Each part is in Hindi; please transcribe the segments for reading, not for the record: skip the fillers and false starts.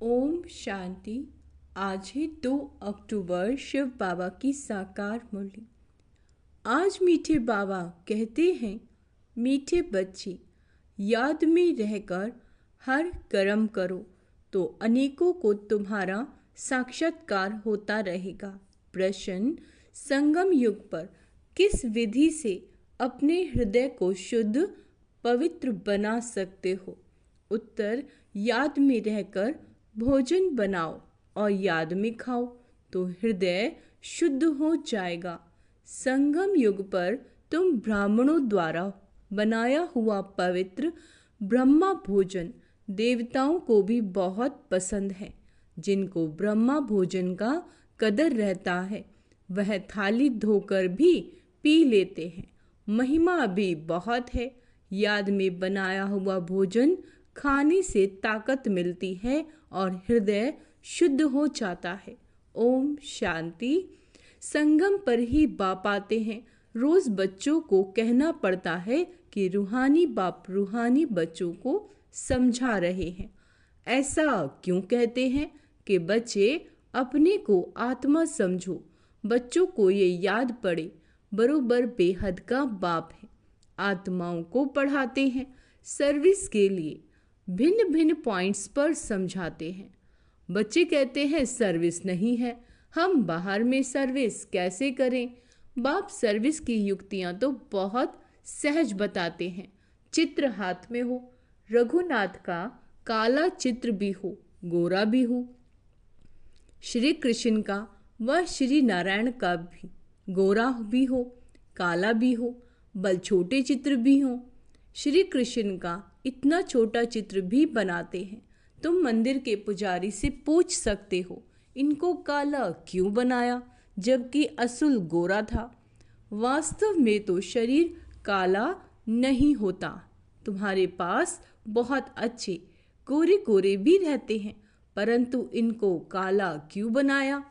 ओम शांति। आज है 2 अक्टूबर, शिव बाबा की साकार मुरली। आज मीठे बाबा कहते हैं, मीठे बच्चे याद में रहकर हर कर्म करो तो अनेकों को तुम्हारा साक्षात्कार होता रहेगा। प्रश्न, संगम युग पर किस विधि से अपने हृदय को शुद्ध पवित्र बना सकते हो? उत्तर, याद में रहकर भोजन बनाओ और याद में खाओ तो हृदय शुद्ध हो जाएगा। संगम युग पर तुम ब्राह्मणों द्वारा बनाया हुआ पवित्र ब्रह्मा भोजन देवताओं को भी बहुत पसंद है। जिनको ब्रह्मा भोजन का कदर रहता है वह थाली धोकर भी पी लेते हैं। महिमा भी बहुत है। याद में बनाया हुआ भोजन खाने से ताकत मिलती है और हृदय शुद्ध हो जाता है। ओम शांति। संगम पर ही बाप आते हैं। रोज बच्चों को कहना पड़ता है कि रूहानी बाप रूहानी बच्चों को समझा रहे हैं। ऐसा क्यों कहते हैं कि बच्चे अपने को आत्मा समझो। बच्चों को ये याद पड़े बरोबर बेहद का बाप है। आत्माओं को पढ़ाते हैं, सर्विस के लिए भिन्न भिन्न पॉइंट्स पर समझाते हैं। बच्चे कहते हैं सर्विस नहीं है, हम बाहर में सर्विस कैसे करें? बाप सर्विस की युक्तियां तो बहुत सहज बताते हैं। चित्र हाथ में हो, रघुनाथ का काला चित्र भी हो, गोरा भी हो, श्री कृष्ण का व श्री नारायण का भी गोरा भी हो, काला भी हो, बल छोटे चित्र भी हो। श्री कृष्ण का इतना छोटा चित्र भी बनाते हैं। तुम मंदिर के पुजारी से पूछ सकते हो, इनको काला क्यों बनाया जबकि असुल गोरा था? वास्तव में तो शरीर काला नहीं होता। तुम्हारे पास बहुत अच्छे गोरे गोरे भी रहते हैं, परंतु इनको काला क्यों बनाया?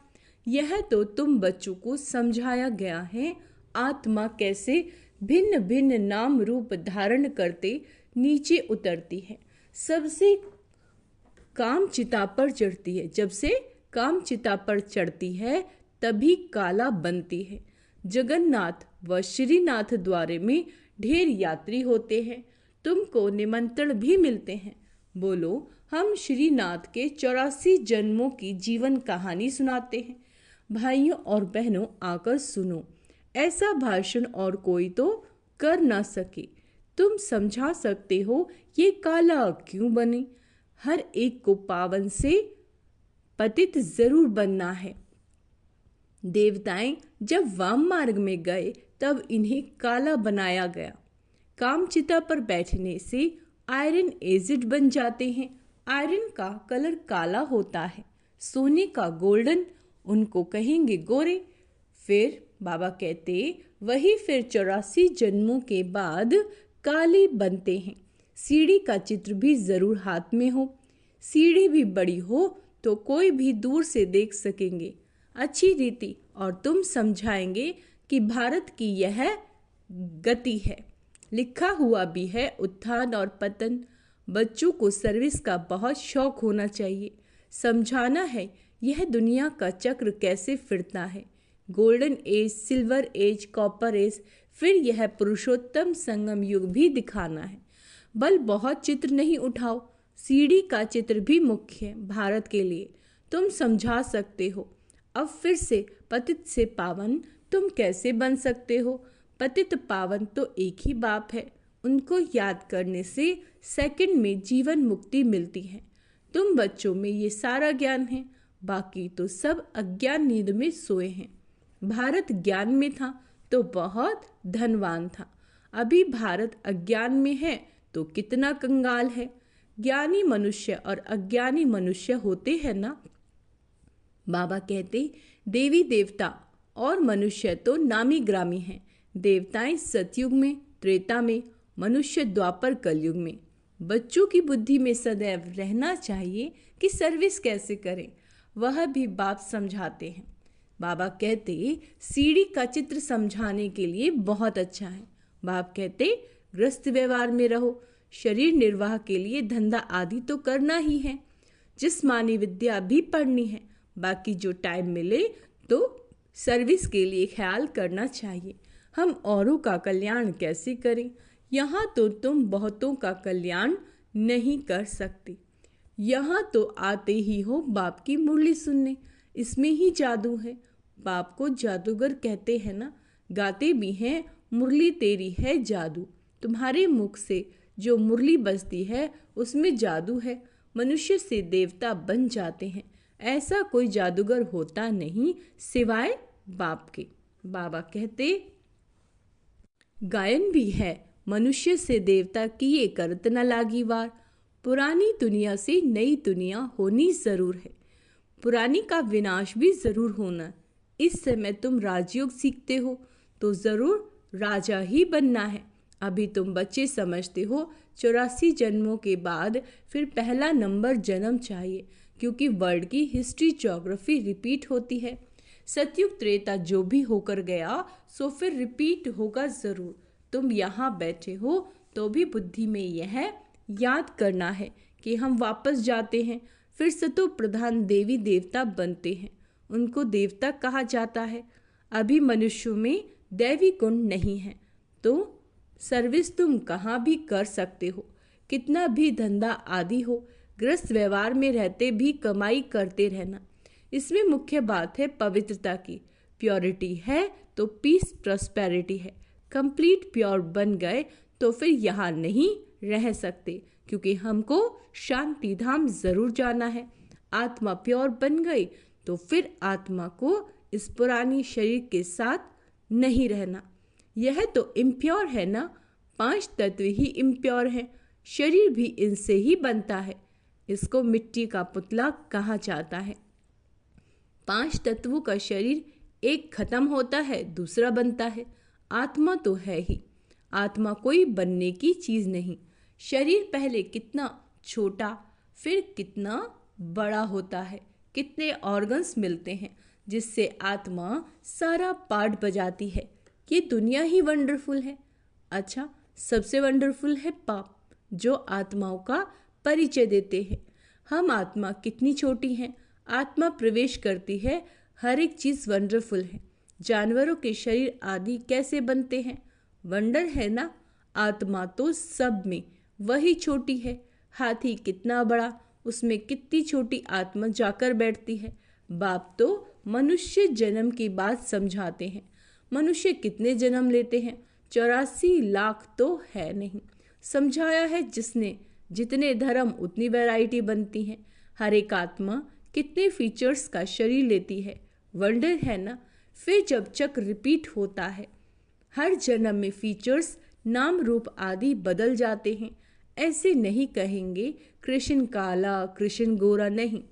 यह तो तुम बच्चों को समझाया गया है। आत्मा कैसे भिन्न भिन्न नाम रूप धारण करते नीचे उतरती है। सबसे काम चिता पर चढ़ती है। जब से काम चिता पर चढ़ती है तभी काला बनती है। जगन्नाथ व श्रीनाथ द्वारे में ढेर यात्री होते हैं। तुमको निमंत्रण भी मिलते हैं। बोलो, हम श्रीनाथ के 84 जन्मों की जीवन कहानी सुनाते हैं। भाइयों और बहनों, आकर सुनो। ऐसा भाषण और कोई तो कर ना सके। तुम समझा सकते हो ये काला क्यों बने। हर एक को पावन से पतित जरूर बनना है। देवताएं जब वाम मार्ग में गए तब इन्हें काला बनाया गया। कामचिता पर बैठने से आयरन एजिड बन जाते हैं। आयरन का कलर काला होता है, सोने का गोल्डन, उनको कहेंगे गोरे। फिर बाबा कहते वही फिर 84 जन्मों के बाद काले बनते हैं। सीढ़ी का चित्र भी जरूर हाथ में हो। सीढ़ी भी बड़ी हो तो कोई भी दूर से देख सकेंगे। अच्छी रीति और तुम समझाएंगे कि भारत की यह गति है। लिखा हुआ भी है उत्थान और पतन। बच्चों को सर्विस का बहुत शौक होना चाहिए। समझाना है यह दुनिया का चक्र कैसे फिरता है। Golden age, silver age, copper age, फिर यह पुरुषोत्तम संगम युग भी दिखाना है। बल बहुत चित्र नहीं उठाओ, सीढ़ी का चित्र भी मुख्य है भारत के लिए। तुम समझा सकते हो। अब फिर से पतित से पावन तुम कैसे बन सकते हो? पतित पावन तो एक ही बाप है। उनको याद करने से सेकंड में जीवन मुक्ति मिलती है। तुम बच्चों में ये सारा ज्ञान है, बाकी तो सब अज्ञान नींद में सोए हैं। भारत ज्ञान में था तो बहुत धनवान था। अभी भारत अज्ञान में है तो कितना कंगाल है। ज्ञानी मनुष्य और अज्ञानी मनुष्य होते हैं ना। बाबा कहते देवी देवता और मनुष्य तो नामी ग्रामी हैं। देवताएं सतयुग में, त्रेता में, मनुष्य द्वापर कलयुग में। बच्चों की बुद्धि में सदैव रहना चाहिए कि सर्विस कैसे करें, वह भी बाप समझाते हैं। बाबा कहते सीढ़ी का चित्र समझाने के लिए बहुत अच्छा है। बाप कहते गृहस्थ व्यवहार में रहो, शरीर निर्वाह के लिए धंधा आदि तो करना ही है। जिस्मानी विद्या भी पढ़नी है। बाकी जो टाइम मिले तो सर्विस के लिए ख्याल करना चाहिए। हम औरों का कल्याण कैसे करें? यहाँ तो तुम बहुतों का कल्याण नहीं कर सकते। यहाँ तो आते ही हो बाप की मुरली सुनने, इसमें ही जादू है। बाप को जादूगर कहते हैं ना, गाते भी हैं मुरली तेरी है जादू। तुम्हारे मुख से जो मुरली बजती है उसमें जादू है। मनुष्य से देवता बन जाते हैं। ऐसा कोई जादूगर होता नहीं सिवाय बाप के। बाबा कहते गायन भी है, मनुष्य से देवता किए करत न लागी वार। पुरानी दुनिया से नई दुनिया होनी जरूर है। पुरानी का विनाश भी जरूर होना। इस समय तुम राजयोग सीखते हो तो जरूर राजा ही बनना है। अभी तुम बच्चे समझते हो 84 जन्मों के बाद फिर पहला नंबर जन्म चाहिए, क्योंकि वर्ल्ड की हिस्ट्री ज्योग्राफी रिपीट होती है। सतयुग त्रेता जो भी होकर गया सो फिर रिपीट होगा जरूर। तुम यहाँ बैठे हो तो भी बुद्धि में यह याद करना है कि हम वापस जाते हैं, फिर सतो प्रधान देवी देवता बनते हैं। उनको देवता कहा जाता है। अभी मनुष्यों में दैवी गुण नहीं है तो सर्विस तुम कहाँ भी कर सकते हो। कितना भी धंधा आदि हो, गृहस्थ व्यवहार में रहते भी कमाई करते रहना। इसमें मुख्य बात है पवित्रता की। प्योरिटी है तो पीस प्रॉस्पेरिटी है। कंप्लीट प्योर बन गए तो फिर यहाँ नहीं रह सकते, क्योंकि हमको शांति धाम जरूर जाना है। आत्मा प्योर बन गई तो फिर आत्मा को इस पुरानी शरीर के साथ नहीं रहना। यह तो इम्प्योर है ना, 5 तत्व ही इम्प्योर हैं। शरीर भी इनसे ही बनता है। इसको मिट्टी का पुतला कहा जाता है। 5 तत्वों का शरीर एक खत्म होता है, दूसरा बनता है। आत्मा तो है ही। आत्मा कोई बनने की चीज नहीं। शरीर पहले कितना छोटा फिर कितना बड़ा होता है। कितने ऑर्गन्स मिलते हैं जिससे आत्मा सारा पार्ट बजाती है। ये दुनिया ही वंडरफुल है। अच्छा, सबसे वंडरफुल है पाप, जो आत्माओं का परिचय देते हैं। हम आत्मा कितनी छोटी हैं। आत्मा प्रवेश करती है, हर एक चीज वंडरफुल है। जानवरों के शरीर आदि कैसे बनते हैं, वंडर है ना। आत्मा तो सब में वही छोटी है। हाथी कितना बड़ा, उसमें कितनी छोटी आत्मा जाकर बैठती है। बाप तो मनुष्य जन्म की बात समझाते हैं। मनुष्य कितने जन्म लेते हैं, 84 लाख तो है नहीं। समझाया है जिसने, जितने धर्म उतनी वैरायटी बनती है। हर एक आत्मा कितने फीचर्स का शरीर लेती है, वंडर है ना। फिर जब चक्र रिपीट होता है, हर जन्म में फीचर्स नाम रूप आदि बदल जाते हैं। ऐसे नहीं कहेंगे कृष्ण काला कृष्ण गोरा, नहीं।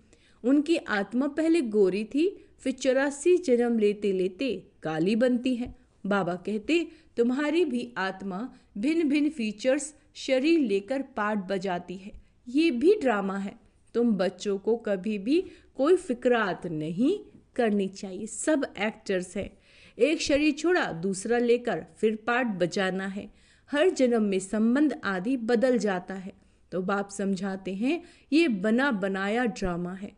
उनकी आत्मा पहले गोरी थी, फिर 84 जन्म लेते लेते काली बनती है। बाबा कहते तुम्हारी भी आत्मा भिन्न भिन्न फीचर्स शरीर लेकर पार्ट बजाती है। ये भी ड्रामा है। तुम बच्चों को कभी भी कोई फिक्रात नहीं करनी चाहिए। सब एक्टर्स हैं। एक शरीर छोड़ा दूसरा लेकर फिर पार्ट बजाना है। हर जन्म में संबंध आदि बदल जाता है। तो बाप समझाते हैं ये बना बनाया ड्रामा है।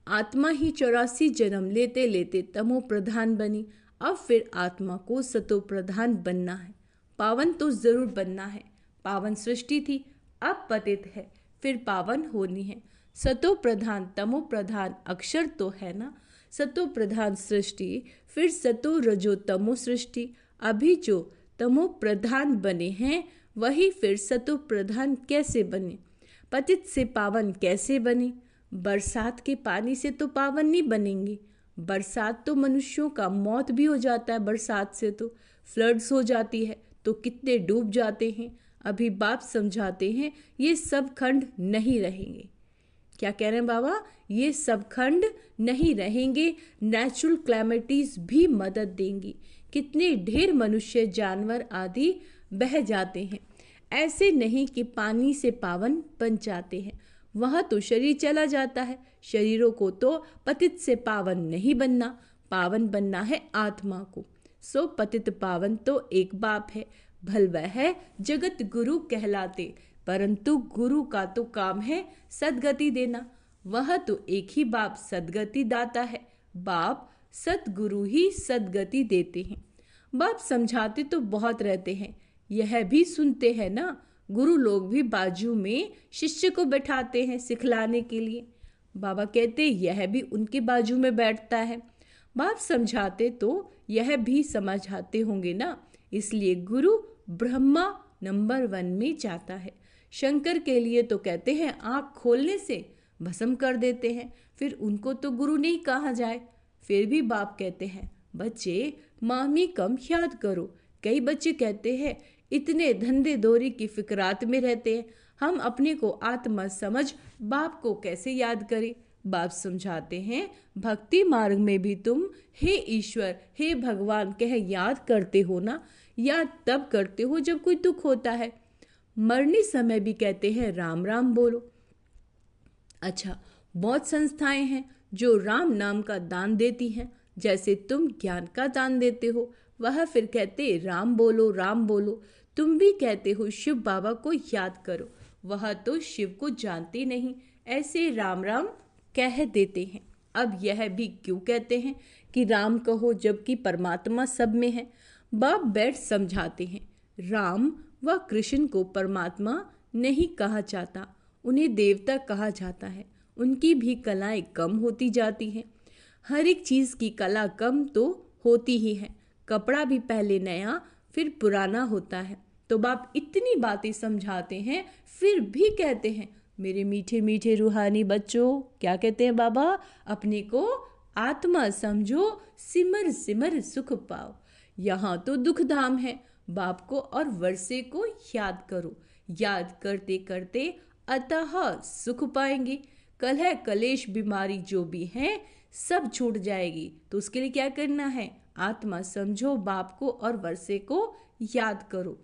आत्मा ही 84 जन्म लेते लेते तमो प्रधान बनी। अब फिर आत्मा को सतो प्रधान बनना है। पावन तो जरूर बनना है। पावन सृष्टि थी, अब पतित है, फिर पावन होनी है। सतो प्रधान तमो प्रधान अक्षर तो है ना। सतो प्रधान सृष्टि, फिर सतो रजो तमो सृष्टि। अभी जो तमो प्रधान बने हैं वही फिर सतो प्रधान कैसे बने, पतित से पावन कैसे बने। बरसात के पानी से तो पावन नहीं बनेंगे। बरसात तो मनुष्यों का मौत भी हो जाता है। बरसात से तो फ्लड्स हो जाती है, तो कितने डूब जाते हैं। अभी बाप समझाते हैं ये सब खंड नहीं रहेंगे। क्या कह रहे हैं बाबा, ये सब खंड नहीं रहेंगे। नेचुरल क्लैमिटीज भी मदद देंगी। कितने ढेर मनुष्य जानवर आदि बह जाते हैं। ऐसे नहीं कि पानी से पावन बन जाते हैं, वह तो शरीर चला जाता है। शरीरों को तो पतित से पावन नहीं बनना, पावन बनना है आत्मा को। सो पतित पावन तो एक बाप है, भल वह है जगत गुरु कहलाते। परंतु गुरु का तो काम है सद्गति देना। वह तो एक ही बाप सद्गति दाता है। बाप सतगुरु ही सद्गति देते हैं। बाप समझाते तो बहुत रहते हैं, यह भी सुनते हैं ना। गुरु लोग भी बाजू में शिष्य को बैठाते हैं सिखलाने के लिए। बाबा कहते यह भी उनके बाजू में बैठता है। बाप समझाते तो यह भी समझाते होंगे ना। इसलिए गुरु ब्रह्मा नंबर 1 में जाता है। शंकर के लिए तो कहते हैं आँख खोलने से भस्म कर देते हैं, फिर उनको तो गुरु नहीं कहा जाए। फिर भी बाप कहते हैं बच्चे मामी कम याद करो। कई बच्चे कहते हैं इतने धंधे दौरी की फिक्रात में रहते हैं, हम अपने को आत्मा समझ बाप को कैसे याद करें। बाप समझाते हैं भक्ति मार्ग में भी तुम हे ईश्वर हे भगवान कह याद करते हो ना। याद तब करते हो जब कोई दुख होता है। मरने समय भी कहते हैं राम राम बोलो। अच्छा, बहुत संस्थाएं हैं जो राम नाम का दान देती हैं। जैसे तुम ज्ञान का दान देते हो, वह फिर कहते राम बोलो राम बोलो। तुम भी कहते हो शिव बाबा को याद करो, वह तो शिव को जानते नहीं, ऐसे राम राम कह देते हैं। अब यह भी क्यों कहते हैं कि राम कहो जबकि परमात्मा सब में है। बाप बैठ समझाते हैं राम व कृष्ण को परमात्मा नहीं कहा जाता, उन्हें देवता कहा जाता है। उनकी भी कलाएं कम होती जाती हैं। हर एक चीज़ की कला कम तो होती ही है। कपड़ा भी पहले नया फिर पुराना होता है। तो बाप इतनी बातें समझाते हैं, फिर भी कहते हैं मेरे मीठे मीठे रूहानी बच्चों, क्या कहते हैं बाबा, अपने को आत्मा समझो, सिमर सिमर सुख पाओ। यहाँ तो दुख धाम है। बाप को और वर्षे को याद करो। याद करते करते अतः सुख पाएंगे। कलह कलेश बीमारी जो भी है सब छूट जाएगी। तो उसके लिए क्या करना है, आत्मा समझो, बाप को और वर्षे को याद करो।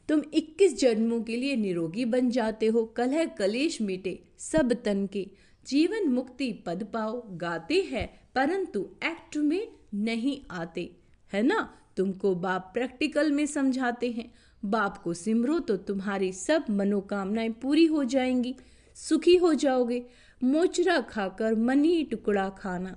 तुम 21 जन्मों के लिए निरोगी बन जाते हो। कलह कलेश मिटे सब तन के, जीवन मुक्ति पद पाओ। गाते हैं परंतु एक्ट में नहीं आते, है ना। तुमको बाप प्रैक्टिकल में समझाते हैं। बाप को सिमरो तो तुम्हारी सब मनोकामनाएं पूरी हो जाएंगी, सुखी हो जाओगे। मोचरा खाकर मनी टुकड़ा खाना,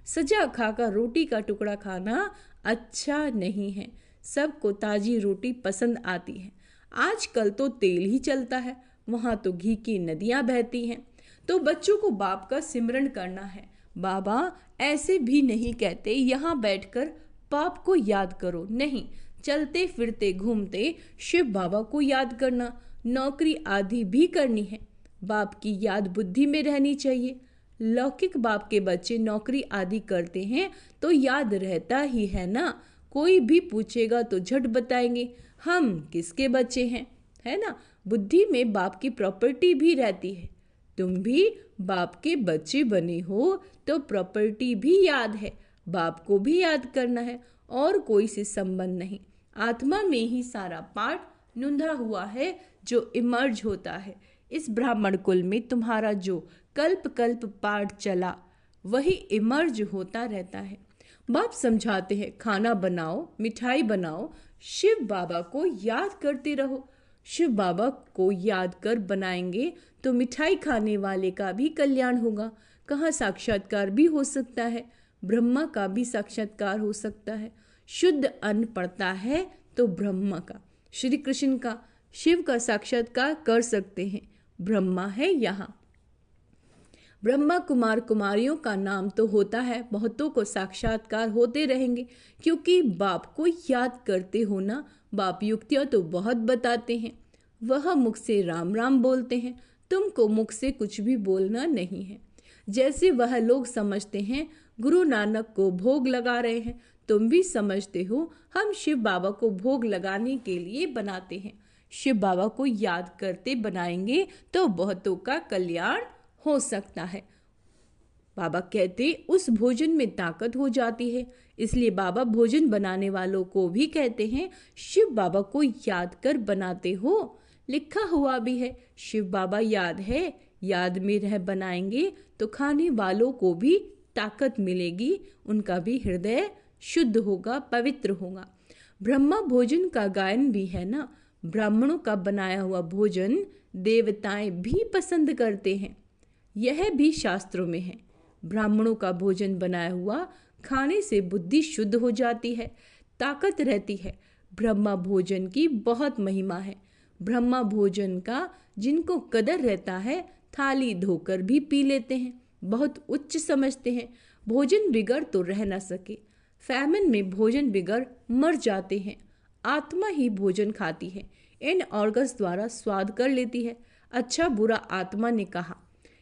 सजा खाकर रोटी का टुकड़ा खाना अच्छा नहीं है। सबको ताजी रोटी पसंद आती है। आजकल तो तेल ही चलता है, वहाँ तो घी की नदियाँ बहती हैं। तो बच्चों को बाप का सिमरन करना है। बाबा ऐसे भी नहीं कहते यहाँ बैठकर बाप को याद करो, नहीं, चलते फिरते घूमते शिव बाबा को याद करना। नौकरी आदि भी करनी है, बाप की याद बुद्धि में रहनी चाहिए। लौकिक बाप के बच्चे नौकरी आदि करते हैं तो याद रहता ही है ना। कोई भी पूछेगा तो झट बताएंगे हम किसके बच्चे हैं, है ना। बुद्धि में बाप की प्रॉपर्टी भी रहती है। तुम भी बाप के बच्चे बने हो तो प्रॉपर्टी भी याद है, बाप को भी याद करना है, और कोई से संबंध नहीं। आत्मा में ही सारा पाठ नुंधा हुआ है जो इमर्ज होता है। इस ब्राह्मण कुल में तुम्हारा जो कल्प कल्प पाठ चला वही इमर्ज होता रहता है। बाप समझाते हैं खाना बनाओ, मिठाई बनाओ, शिव बाबा को याद करते रहो। शिव बाबा को याद कर बनाएंगे तो मिठाई खाने वाले का भी कल्याण होगा। कहाँ साक्षात्कार भी हो सकता है, ब्रह्मा का भी साक्षात्कार हो सकता है। शुद्ध अन्न पड़ता है तो ब्रह्मा का, श्री कृष्ण का, शिव का साक्षात्कार कर सकते हैं। ब्रह्मा है यहाँ। ब्रह्मा कुमार कुमारियों का नाम तो होता है, बहुतों को साक्षात्कार होते रहेंगे क्योंकि बाप को याद करते हो ना। बाप युक्तियाँ तो बहुत बताते हैं, वह मुख से राम राम बोलते हैं, तुमको मुख से कुछ भी बोलना नहीं है। जैसे वह लोग समझते हैं गुरु नानक को भोग लगा रहे हैं, तुम भी समझते हो हम शिव बाबा को भोग लगाने के लिए बनाते हैं। शिव बाबा को याद करते बनाएंगे तो बहुतों का कल्याण हो सकता है। बाबा कहते उस भोजन में ताकत हो जाती है, इसलिए बाबा भोजन बनाने वालों को भी कहते हैं शिव बाबा को याद कर बनाते हो। लिखा हुआ भी है शिव बाबा याद है, याद में रह बनाएंगे तो खाने वालों को भी ताकत मिलेगी, उनका भी हृदय शुद्ध होगा, पवित्र होगा। ब्रह्मा भोजन का गायन भी है ना। ब्राह्मणों का बनाया हुआ भोजन देवताएं भी पसंद करते हैं। यह भी शास्त्रों में है। ब्राह्मणों का भोजन बनाया हुआ खाने से बुद्धि शुद्ध हो जाती है, ताकत रहती है। ब्रह्मा भोजन की बहुत महिमा है। ब्रह्मा भोजन का जिनको कदर रहता है थाली धोकर भी पी लेते हैं, बहुत उच्च समझते हैं। भोजन बिगड़ तो रह ना सके। फैमिन में भोजन बिगड़ मर जाते हैं। आत्मा ही भोजन खाती है, इन ऑर्गन्स द्वारा स्वाद कर लेती है। अच्छा बुरा आत्मा ने कहा,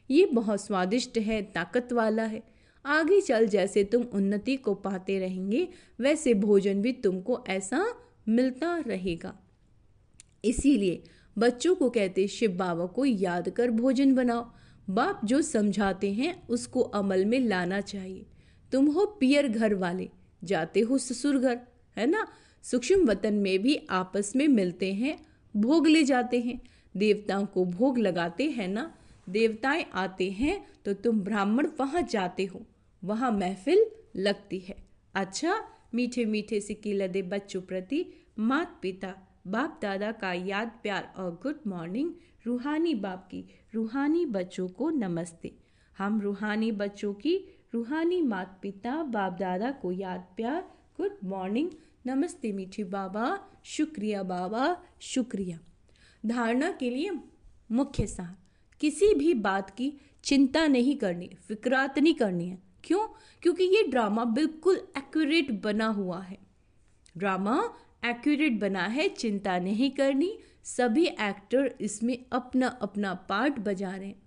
ये बहुत स्वादिष्ट है, ताकत वाला है। आगे चल जैसे तुम उन्नति को पाते रहेंगे वैसे भोजन भी तुमको ऐसा मिलता रहेगा। इसीलिए बच्चों को कहते शिव बाबा को याद कर भोजन बनाओ। बाप जो समझाते हैं उसको अमल में लाना चाहिए। तुम हो पियर घर वाले, जाते हो ससुर घर, है ना। सूक्ष्म वतन में भी आपस में मिलते हैं, भोग ले जाते हैं। देवताओं को भोग लगाते हैं ना। देवताएं आते हैं तो तुम ब्राह्मण वहाँ जाते हो, वहाँ महफिल लगती है। अच्छा, मीठे मीठे सिक्के लदे बच्चों प्रति माता पिता बाप दादा का याद प्यार और गुड मॉर्निंग। रूहानी बाप की रूहानी बच्चों को नमस्ते। हम रूहानी बच्चों की रूहानी माता पिता बाप दादा को याद प्यार गुड मॉर्निंग नमस्ते। मीठे बाबा, शुक्रिया बाबा, शुक्रिया। धारणा के लिए मुख्य सार, किसी भी बात की चिंता नहीं करनी, फिक्रात नहीं करनी है। क्यों? क्योंकि ये ड्रामा बिल्कुल एक्यूरेट बना हुआ है। ड्रामा एक्यूरेट बना है, चिंता नहीं करनी। सभी एक्टर इसमें अपना अपना पार्ट बजा रहे हैं।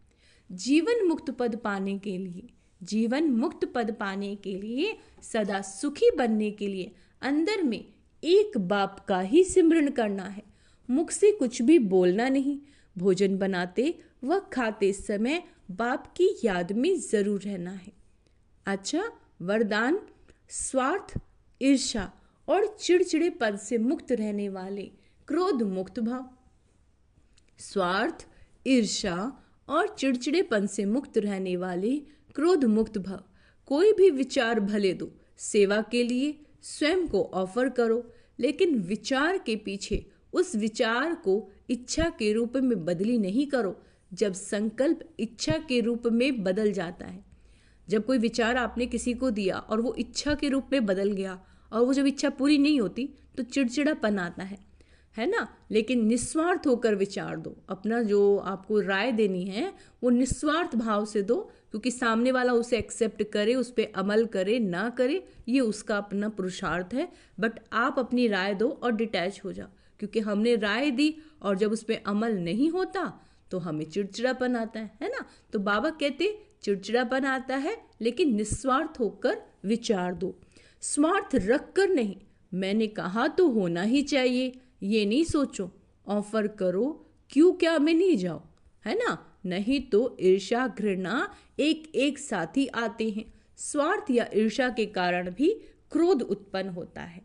जीवन मुक्त पद पाने के लिए, जीवन मुक्त पद पाने के लिए, सदा सुखी बनने के लिए अंदर में एक बाप का ही सिमरन करना है। मुख से कुछ भी बोलना नहीं। भोजन बनाते व खाते समय बाप की याद में जरूर रहना है। अच्छा, वरदान, स्वार्थ, ईर्ष्या और चिड़चिड़ेपन से मुक्त रहने वाले, क्रोध मुक्त भाव। स्वार्थ, ईर्ष्या और चिड़चिड़ेपन से मुक्त रहने वाले, क्रोध मुक्त भाव। कोई भी विचार भले दो, सेवा के लिए स्वयं को ऑफर करो, लेकिन विचार के पीछे उस विचार को इच्छा के रूप में बदली नहीं करो। जब संकल्प इच्छा के रूप में बदल जाता है, जब कोई विचार आपने किसी को दिया और वो इच्छा के रूप में बदल गया और वो जब इच्छा पूरी नहीं होती तो चिड़चिड़ापन आता है ना। लेकिन निस्वार्थ होकर विचार दो। अपना जो आपको राय देनी है वो निस्वार्थ भाव से दो, क्योंकि सामने वाला उसे एक्सेप्ट करे, उस पर अमल करे ना करे, ये उसका अपना पुरुषार्थ है। बट आप अपनी राय दो और डिटैच हो जाओ, क्योंकि हमने राय दी और जब उस पर अमल नहीं होता तो हमें चिड़चिड़ापन आता है ना। तो बाबा कहते चिड़चिड़ापन आता है, लेकिन निस्वार्थ होकर विचार दो। स्वार्थ रख कर नहीं, मैंने कहा तो होना ही चाहिए, ये नहीं सोचो। ऑफर करो, क्यों क्या मैं नहीं जाऊं, है ना। नहीं तो ईर्ष्या घृणा एक एक साथ ही आते हैं। स्वार्थ या ईर्ष्या के कारण भी क्रोध उत्पन्न होता है।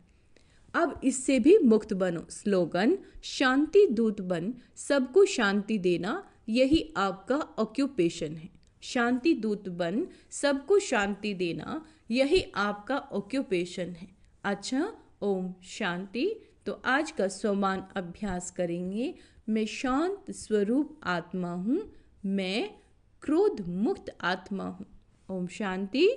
अब इससे भी मुक्त बनो। स्लोगन, शांति दूत बन सबको शांति देना, यही आपका ऑक्यूपेशन है। शांति दूत बन सबको शांति देना, यही आपका ऑक्यूपेशन है। अच्छा, ओम शांति। तो आज का स्वमान अभ्यास करेंगे। मैं शांत स्वरूप आत्मा हूँ, मैं क्रोध मुक्त आत्मा हूँ। ओम शांति।